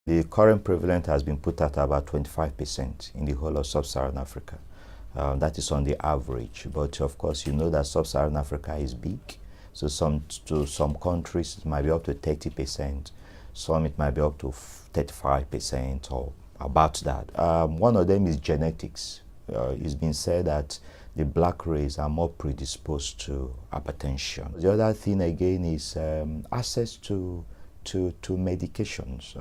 The current prevalence has been put at about 25% in the whole of sub-Saharan Africa. That is on the average, but of course you know that sub-Saharan Africa is big, so some countries it might be up to 30%, some it might be up to 35% or about that. One of them is genetics. It's been said that the black race are more predisposed to hypertension. The other thing again is access to medications.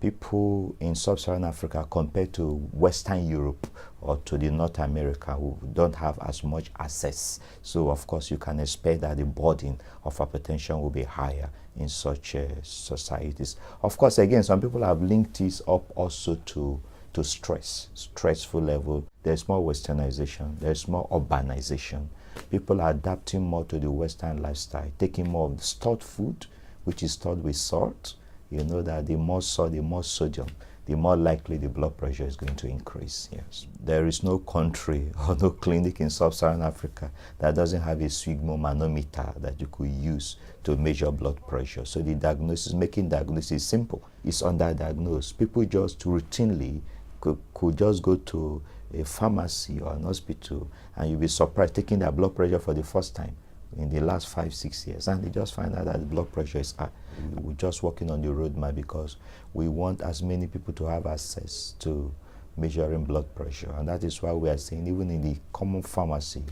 People in sub-Saharan Africa compared to Western Europe or to the North America who don't have as much access. So of course you can expect that the burden of hypertension will be higher in such societies. Of course, again, some people have linked this up also to stressful level. There's more westernization, there's more urbanization. People are adapting more to the Western lifestyle, taking more of the stored food, which is stored with salt. You know that the more salt, the more sodium, the more likely the blood pressure is going to increase. Yes. There is no country or no clinic in sub-Saharan Africa that doesn't have a sphygmomanometer that you could use to measure blood pressure. So the diagnosis, making diagnosis simple. It's underdiagnosed. People just routinely could just go to a pharmacy or an hospital and you'll be surprised taking their blood pressure for the first time in the last 5-6 years, and they just find out that the blood pressure is high. We're just working on the roadmap because we want as many people to have access to measuring blood pressure, and that is why we are saying even in the common pharmacy,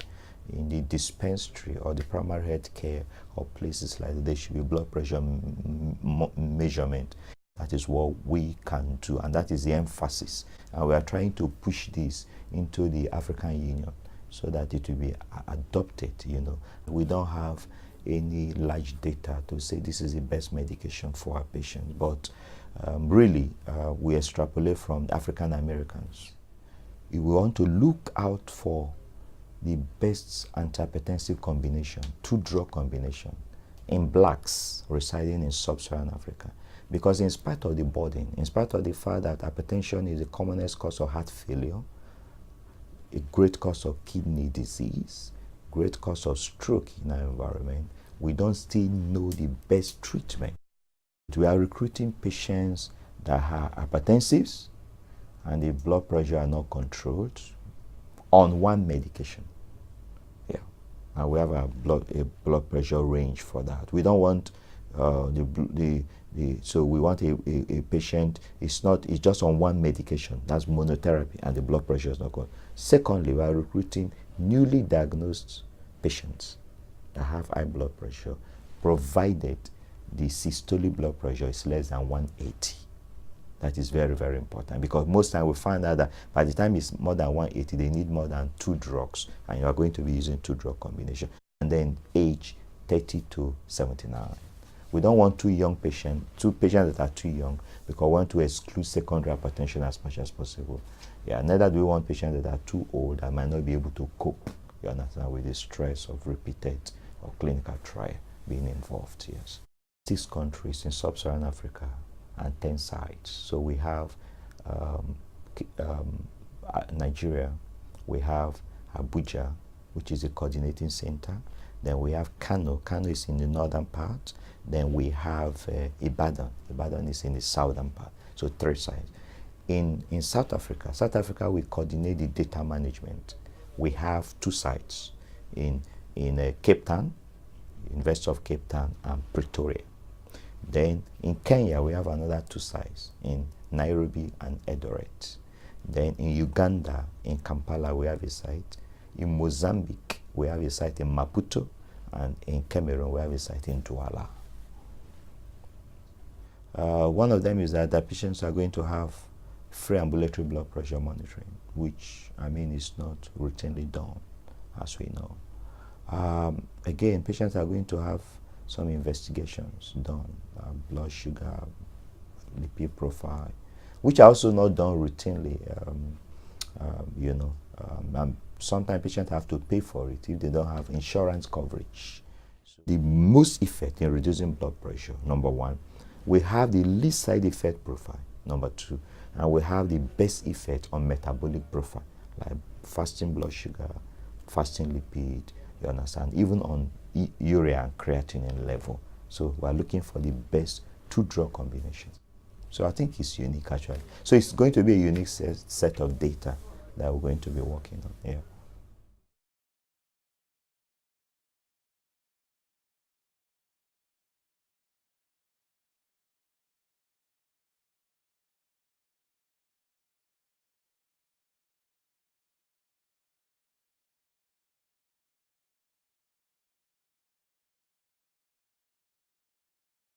in the dispensary or the primary health care or places like that, there should be blood pressure measurement. That is what we can do, and that is the emphasis, and we are trying to push this into the African Union so that it will be adopted. You know, we don't have any large data to say this is the best medication for our patients, but really we extrapolate from African Americans. If we want to look out for the best antihypertensive combination, 2-drug combination, in blacks residing in sub-Saharan Africa, because in spite of the burden, in spite of the fact that hypertension is the commonest cause of heart failure, a great cause of kidney disease, great cause of stroke in our environment, we don't still know the best treatment. We are recruiting patients that are hypertensive and the blood pressure are not controlled on one medication. Yeah, and we have a blood pressure range for that. We don't want so we want a patient, it's just on one medication, that's monotherapy, and the blood pressure is not good. Secondly, we are recruiting newly diagnosed patients that have high blood pressure, provided the systolic blood pressure is less than 180. That is very, very important, because most times we find out that by the time it's more than 180, they need more than 2 drugs, and you are going to be using 2-drug combination. And then age 30 to 79. We don't want two patients that are too young, because we want to exclude secondary hypertension as much as possible. Yeah, neither do we want patients that are too old and might not be able to cope, you understand, with the stress of repeated or clinical trial being involved. Yes. 6 countries in sub-Saharan Africa and 10 sites. So we have Nigeria, we have Abuja, which is a coordinating center. Then we have Kano. Kano is in the northern part. Then we have Ibadan. Ibadan is in the southern part. So 3 sites. In South Africa, we coordinate the data management. We have 2 sites in Cape Town, University of Cape Town, and Pretoria. Then in Kenya, we have another 2 sites in Nairobi and Eldoret. Then in Uganda, in Kampala, we have a site. In Mozambique, we have a site in Maputo, and in Cameroon, we have a site in Douala. One of them is that the patients are going to have free ambulatory blood pressure monitoring, which, I mean, is not routinely done, as we know. Again, patients are going to have some investigations done, blood sugar, lipid profile, which are also not done routinely, you know. Sometimes patients have to pay for it if they don't have insurance coverage. So the most effect in reducing blood pressure, number 1, we have the least side effect profile, number 2, and we have the best effect on metabolic profile, like fasting blood sugar, fasting lipid, you understand, even on urea and creatinine level. So we're looking for the best 2-drug combinations. So I think it's unique actually. So it's going to be a unique set of data that we're going to be working on. Yeah.